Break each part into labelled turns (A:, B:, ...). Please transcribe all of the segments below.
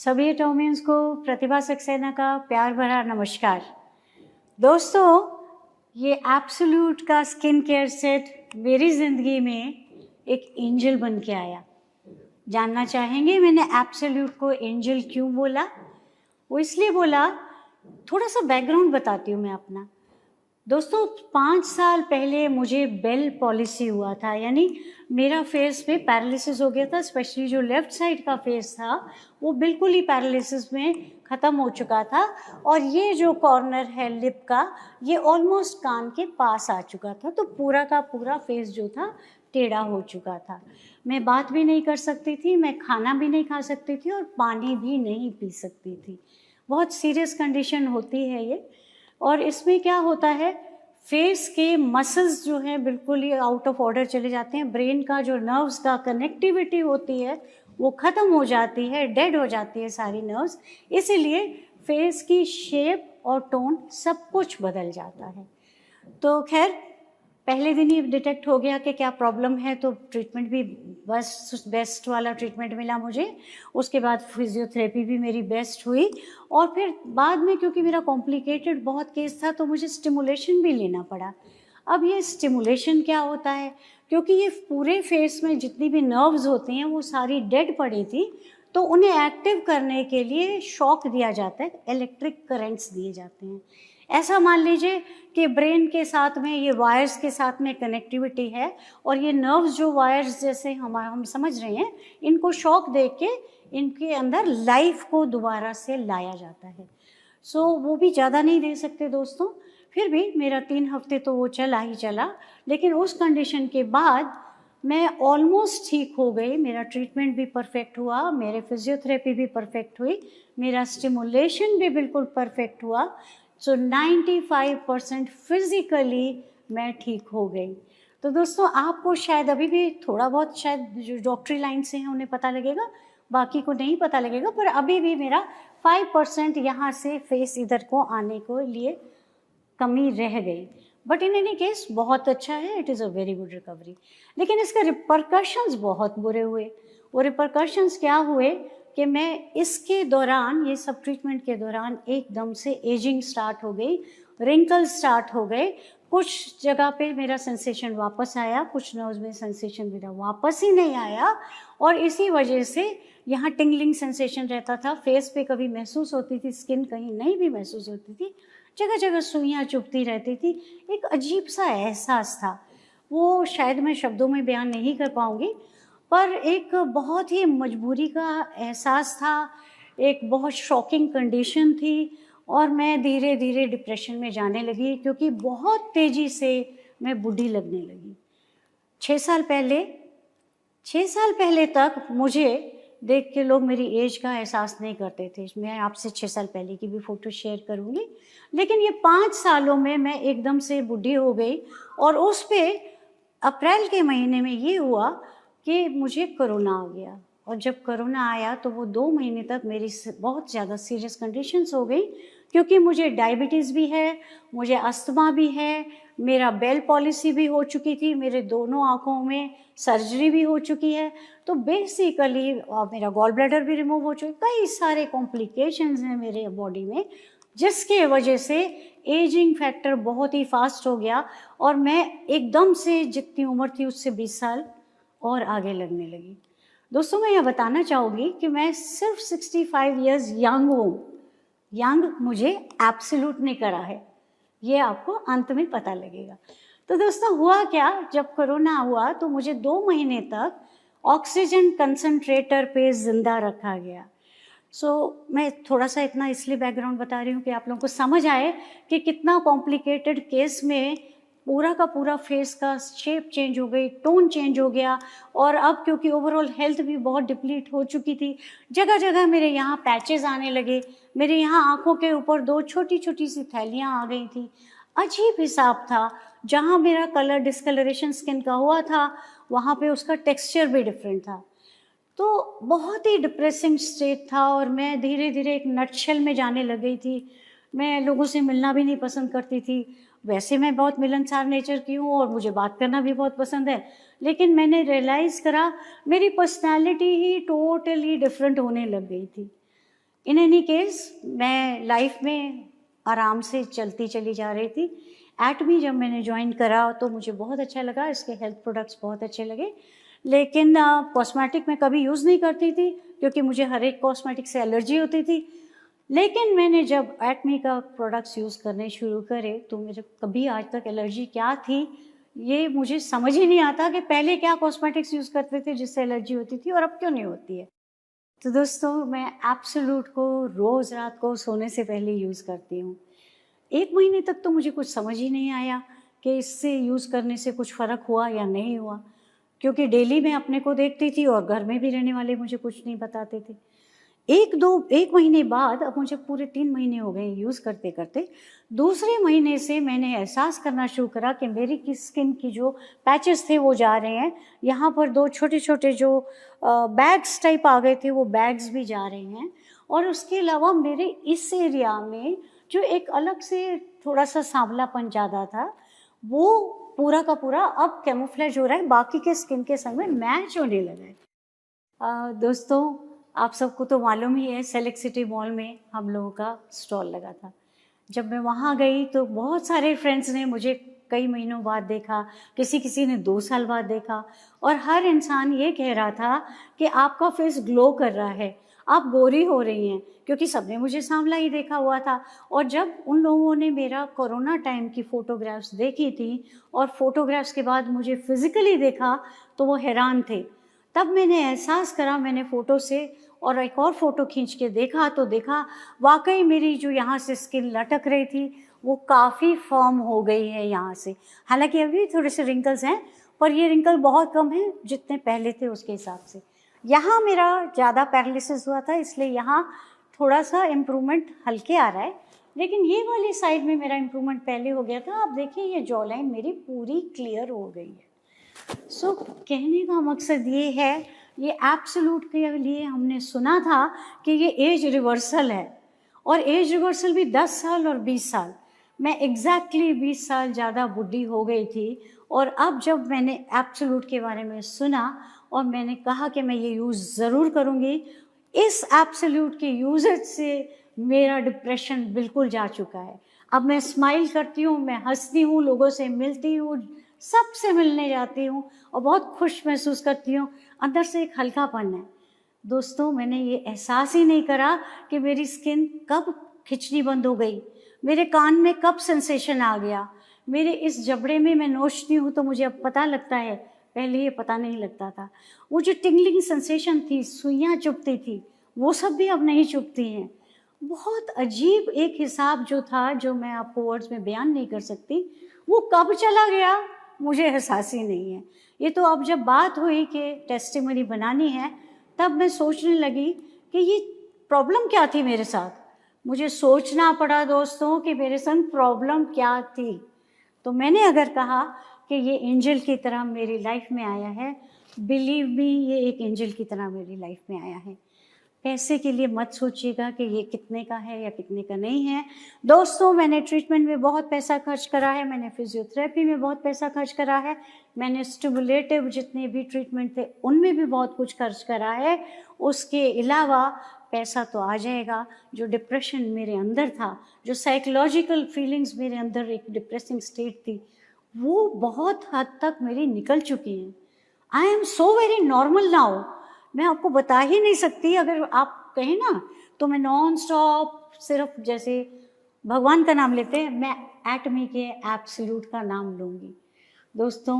A: सभी एटॉमियंस को प्रतिभा सक्सेना का प्यार भरा नमस्कार। दोस्तों, ये एब्सोल्यूट का स्किन केयर सेट मेरी ज़िंदगी में एक एंजल बन के आया। जानना चाहेंगे मैंने एब्सोल्यूट को एंजल क्यों बोला? वो इसलिए बोला, थोड़ा सा बैकग्राउंड बताती हूँ मैं अपना। दोस्तों, 5 साल पहले मुझे बेल पॉलिसी हुआ था, यानी मेरा फेस पे पैरालिसिस हो गया था। स्पेशली जो लेफ्ट साइड का फेस था वो बिल्कुल ही पैरालिसिस में ख़त्म हो चुका था, और ये जो कॉर्नर है लिप का, ये ऑलमोस्ट कान के पास आ चुका था। तो पूरा का पूरा फेस जो था टेढ़ा हो चुका था। मैं बात भी नहीं कर सकती थी, मैं खाना भी नहीं खा सकती थी और पानी भी नहीं पी सकती थी। बहुत सीरियस कंडीशन होती है ये। और इसमें क्या होता है, फेस के मसल्स जो हैं बिल्कुल ही आउट ऑफ ऑर्डर चले जाते हैं। ब्रेन का जो नर्व्स का कनेक्टिविटी होती है वो ख़त्म हो जाती है, डेड हो जाती है सारी नर्व्स। इसीलिए फेस की शेप और टोन सब कुछ बदल जाता है। तो खैर, पहले दिन ही डिटेक्ट हो गया कि क्या प्रॉब्लम है, तो ट्रीटमेंट भी बस बेस्ट वाला ट्रीटमेंट मिला मुझे। उसके बाद फिजियोथेरेपी भी मेरी बेस्ट हुई, और फिर बाद में क्योंकि मेरा कॉम्प्लिकेटेड बहुत केस था तो मुझे स्टिमुलेशन भी लेना पड़ा। अब ये स्टिमुलेशन क्या होता है, क्योंकि ये पूरे फेस में जितनी भी नर्व्स होती हैं वो सारी डेड पड़ी थी, तो उन्हें एक्टिव करने के लिए शॉक दिया जाता है, इलेक्ट्रिक करंट्स दिए जाते हैं। ऐसा मान लीजिए कि ब्रेन के साथ में ये वायर्स के साथ में कनेक्टिविटी है, और ये नर्व्स जो वायर्स जैसे हम समझ रहे हैं, इनको शॉक दे के इनके अंदर लाइफ को दोबारा से लाया जाता है। सो वो भी ज़्यादा नहीं दे सकते दोस्तों, फिर भी मेरा 3 हफ्ते तो वो चला ही चला। लेकिन उस कंडीशन के बाद मैं ऑलमोस्ट ठीक हो गई। मेरा ट्रीटमेंट भी परफेक्ट हुआ, मेरे फिजियोथेरेपी भी परफेक्ट हुई, मेरा स्टिमुलेशन भी बिल्कुल परफेक्ट हुआ। सो 95% फिज़िकली मैं ठीक हो गई। तो दोस्तों, आपको शायद अभी भी थोड़ा बहुत, शायद जो डॉक्टरी लाइन से हैं उन्हें पता लगेगा, बाकी को नहीं पता लगेगा, पर अभी भी मेरा 5% यहाँ से फेस इधर को आने को लिए कमी रह गई। बट इन एनी केस बहुत अच्छा है, it is a very good recovery. लेकिन इसके रिपरकशंस बहुत बुरे हुए। वो रिपरकशंस क्या हुए कि मैं इसके दौरान, ये सब ट्रीटमेंट के दौरान, एकदम से एजिंग स्टार्ट हो गई, रिंकल्स स्टार्ट हो गए। कुछ जगह पे मेरा सेंसेशन वापस आया, कुछ नर्व्स में सेंसेशन मेरा वापस ही नहीं आया, और इसी वजह से यहाँ टिंगलिंग सेंसेशन रहता था। फेस पे कभी महसूस होती थी, स्किन कहीं नहीं भी महसूस होती थी, जगह जगह सुइयाँ चुभती रहती थी। एक अजीब सा एहसास था, वो शायद मैं शब्दों में बयान नहीं कर पाऊँगी, पर एक बहुत ही मजबूरी का एहसास था, एक बहुत शॉकिंग कंडीशन थी, और मैं धीरे धीरे डिप्रेशन में जाने लगी, क्योंकि बहुत तेज़ी से मैं बूढ़ी लगने लगी। 6 साल पहले तक मुझे देख के लोग मेरी एज का एहसास नहीं करते थे। मैं आपसे 6 साल पहले की भी फ़ोटो शेयर करूँगी। लेकिन ये 5 सालों में मैं एकदम से बूढ़ी हो गई, और उस पे अप्रैल के महीने में ये हुआ कि मुझे कोरोना आ गया। और जब कोरोना आया तो वो 2 महीने तक मेरी बहुत ज़्यादा सीरियस कंडीशंस हो गई, क्योंकि मुझे डायबिटीज़ भी है, मुझे अस्थमा भी है, मेरा बेल पॉलिसी भी हो चुकी थी, मेरे दोनों आँखों में सर्जरी भी हो चुकी है। तो बेसिकली मेरा गॉल ब्लैडर भी रिमूव हो चुका, कई सारे कॉम्प्लिकेशंस हैं मेरे बॉडी में, जिसके वजह से एजिंग फैक्टर बहुत ही फास्ट हो गया, और मैं एकदम से जितनी उम्र थी उससे 20 साल और आगे लगने लगी। दोस्तों, मैं यह बताना चाहूँगी कि मैं सिर्फ 65 ईयर्स यंग हूँ। यंग मुझे एब्सोल्यूट ने करा है, ये आपको अंत में पता लगेगा। तो दोस्तों, हुआ क्या, जब कोरोना हुआ तो मुझे 2 महीने तक ऑक्सीजन कंसंट्रेटर पे ज़िंदा रखा गया। मैं थोड़ा सा इतना इसलिए बैकग्राउंड बता रही हूँ कि आप लोगों को समझ आए कि कितना कॉम्प्लिकेटेड केस में पूरा का पूरा फेस का शेप चेंज हो गई, टोन चेंज हो गया, और अब क्योंकि ओवरऑल हेल्थ भी बहुत डिप्लीट हो चुकी थी, जगह जगह मेरे यहाँ पैचेस आने लगे, मेरे यहाँ आँखों के ऊपर 2 छोटी छोटी सी थैलियाँ आ गई थी। अजीब हिसाब था, जहाँ मेरा कलर डिस्कलरेशन स्किन का हुआ था वहाँ पे उसका टेक्सचर भी डिफरेंट था। तो बहुत ही डिप्रेसिंग स्टेट था, और मैं धीरे धीरे एक नटशेल में जाने लग गई थी। मैं लोगों से मिलना भी नहीं पसंद करती थी। वैसे मैं बहुत मिलनसार नेचर की हूँ और मुझे बात करना भी बहुत पसंद है, लेकिन मैंने रियलाइज़ करा मेरी पर्सनैलिटी ही टोटली डिफरेंट होने लग गई थी। इन एनी केस मैं लाइफ में आराम से चलती चली जा रही थी। एटमी जब मैंने ज्वाइन करा तो मुझे बहुत अच्छा लगा, इसके हेल्थ प्रोडक्ट्स बहुत अच्छे लगे, लेकिन कॉस्मेटिक मैं कभी यूज़ नहीं करती थी क्योंकि मुझे हर एक कॉस्मेटिक से एलर्जी होती थी। लेकिन मैंने जब एटमी का प्रोडक्ट्स यूज़ करने शुरू करे तो मुझे कभी आज तक एलर्जी क्या थी ये मुझे समझ ही नहीं आता कि पहले क्या कॉस्मेटिक्स यूज़ करते थे जिससे एलर्जी होती थी और अब क्यों नहीं होती है। तो दोस्तों मैं एब्सोल्यूट को रोज़ रात को सोने से पहले यूज़ करती हूँ। 1 महीने तक तो मुझे कुछ समझ ही नहीं आया कि इससे यूज़ करने से कुछ फ़र्क हुआ या नहीं हुआ, क्योंकि डेली मैं अपने को देखती थी और घर में भी रहने वाले मुझे कुछ नहीं बताते थे। 1 महीने बाद, अब मुझे पूरे 3 महीने हो गए यूज़ करते करते, दूसरे महीने से मैंने एहसास करना शुरू करा कि मेरी की स्किन की जो पैचेस थे वो जा रहे हैं। यहाँ पर 2 छोटे-छोटे जो बैग्स टाइप आ गए थे वो बैग्स भी जा रहे हैं, और उसके अलावा मेरे इस एरिया में जो एक अलग से थोड़ा-सा सांवलापन ज़्यादा था, वो पूरा का पूरा अब कैमोफ्लेज हो रहा है, बाकी के स्किन के संग में मैच होने लगा है। दोस्तों आप सबको तो मालूम ही है, सेलेक्ट सिटी मॉल में हम लोगों का स्टॉल लगा था। जब मैं वहाँ गई तो बहुत सारे फ्रेंड्स ने मुझे कई महीनों बाद देखा, किसी ने 2 साल बाद देखा, और हर इंसान ये कह रहा था कि आपका फेस ग्लो कर रहा है, आप गोरी हो रही हैं, क्योंकि सबने मुझे सांवला ही देखा हुआ था। और जब उन लोगों ने मेरा कोरोना टाइम की फ़ोटोग्राफ्स देखी थी और फ़ोटोग्राफ्स के बाद मुझे फ़िज़िकली देखा तो वो हैरान थे। तब मैंने एहसास करा, मैंने फ़ोटो से और एक और फ़ोटो खींच के देखा तो देखा वाकई मेरी जो यहाँ से स्किन लटक रही थी वो काफ़ी फर्म हो गई है यहाँ से। हालांकि अभी थोड़े से रिंकल्स हैं, पर ये रिंकल बहुत कम है जितने पहले थे उसके हिसाब से। यहाँ मेरा ज़्यादा पैरालिसिस हुआ था, इसलिए यहाँ थोड़ा सा इम्प्रूवमेंट हल्के आ रहा है, लेकिन ये वाली साइड में मेरा इम्प्रूवमेंट पहले हो गया था। आप देखिए ये जॉ लाइन मेरी पूरी क्लियर हो गई है। सो कहने का मकसद ये है, ये एब्सोल्यूट के लिए हमने सुना था कि ये एज रिवर्सल है, और एज रिवर्सल भी 10 साल और 20 साल। मैं एग्जैक्टली 20 साल ज़्यादा बुढ़ी हो गई थी, और अब जब मैंने एब्सोल्यूट के बारे में सुना और मैंने कहा कि मैं ये यूज़ ज़रूर करूँगी, इस एब्सोल्यूट के यूजेज से मेरा डिप्रेशन बिल्कुल जा चुका है। अब मैं स्माइल करती हूँ, मैं हंसती हूँ, लोगों से मिलती हूँ, सबसे मिलने जाती हूँ और बहुत खुश महसूस करती हूँ। अंदर से एक हल्कापन है। दोस्तों मैंने ये एहसास ही नहीं करा कि मेरी स्किन कब खिंचनी बंद हो गई, मेरे कान में कब सेंसेशन आ गया, मेरे इस जबड़े में मैं नोचती हूँ तो मुझे अब पता लगता है, पहले ये पता नहीं लगता था। वो जो टिंगलिंग सेंसेशन थी, सुइयाँ चुभती थी, वो सब भी अब नहीं चुभती हैं। बहुत अजीब एक हिसाब जो था, जो मैं आपको वर्ड्स में बयान नहीं कर सकती, वो कब चला गया मुझे एहसास ही नहीं है। ये तो अब जब बात हुई कि टेस्टिमनी बनानी है, तब मैं सोचने लगी कि ये प्रॉब्लम क्या थी मेरे साथ। मुझे सोचना पड़ा दोस्तों कि मेरे संग प्रॉब्लम क्या थी। तो मैंने अगर कहा कि ये एंजल की तरह मेरी लाइफ में आया है, बिलीव मी ये एक एंजल की तरह मेरी लाइफ में आया है। पैसे के लिए मत सोचिएगा कि ये कितने का है या कितने का नहीं है। दोस्तों मैंने ट्रीटमेंट में बहुत पैसा खर्च करा है, मैंने फिजियोथेरेपी में बहुत पैसा खर्च करा है, मैंने स्टिमुलेटिव जितने भी ट्रीटमेंट थे उनमें भी बहुत कुछ खर्च करा है। उसके अलावा पैसा तो आ जाएगा। जो डिप्रेशन मेरे अंदर था, जो साइकोलॉजिकल फीलिंग्स मेरे अंदर एक डिप्रेसिंग स्टेट थी, वो बहुत हद तक मेरी निकल चुकी हैं। I am so very normal now. मैं आपको बता ही नहीं सकती। अगर आप कहें ना तो मैं नॉन स्टॉप सिर्फ जैसे भगवान का नाम लेते हैं, मैं एटमी के एब्सोल्यूट का नाम लूँगी। दोस्तों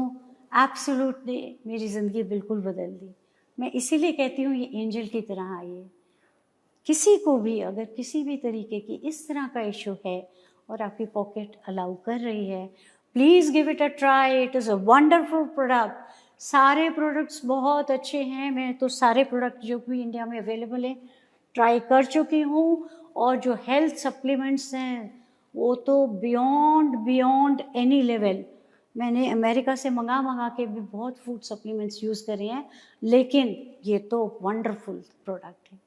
A: एब्सोल्यूट ने मेरी ज़िंदगी बिल्कुल बदल दी। मैं इसीलिए कहती हूँ ये एंजल की तरह आई है। किसी को भी अगर किसी भी तरीके की इस तरह का इशू है और आपकी पॉकेट अलाउ कर रही है, please give it a try. It is a wonderful product. सारे प्रोडक्ट्स बहुत अच्छे हैं। मैं तो सारे प्रोडक्ट जो भी इंडिया में अवेलेबल हैं ट्राई कर चुकी हूँ, और जो हेल्थ सप्लीमेंट्स हैं वो तो बियॉन्ड एनी लेवल। मैंने अमेरिका से मंगा के भी बहुत फूड सप्लीमेंट्स यूज़ करे हैं, लेकिन ये तो वंडरफुल प्रोडक्ट है।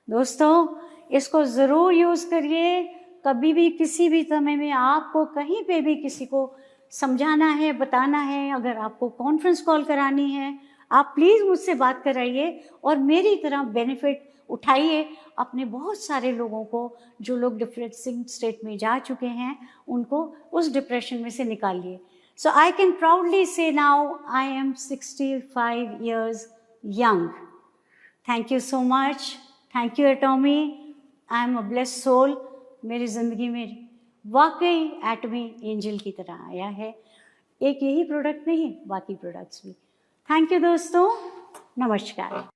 A: दोस्तों इसको ज़रूर यूज़ करिए। कभी भी किसी भी समय में आपको कहीं पे भी किसी को समझाना है, बताना है, अगर आपको कॉन्फ्रेंस कॉल करानी है, आप प्लीज़ मुझसे बात कराइए और मेरी तरह बेनिफिट उठाइए, अपने बहुत सारे लोगों को, जो लोग डिप्रेसिंग स्टेट में जा चुके हैं, उनको उस डिप्रेशन में से निकालिए. So I can proudly say now I am 65 years young. Thank you so much. Thank you Atomy. I am a blessed soul. मेरी ज़िंदगी में वाकई एटमी एंजल की तरह आया है. एक यही प्रोडक्ट नहीं, बाकी प्रोडक्ट्स भी. थैंक यू दोस्तों, नमस्कार.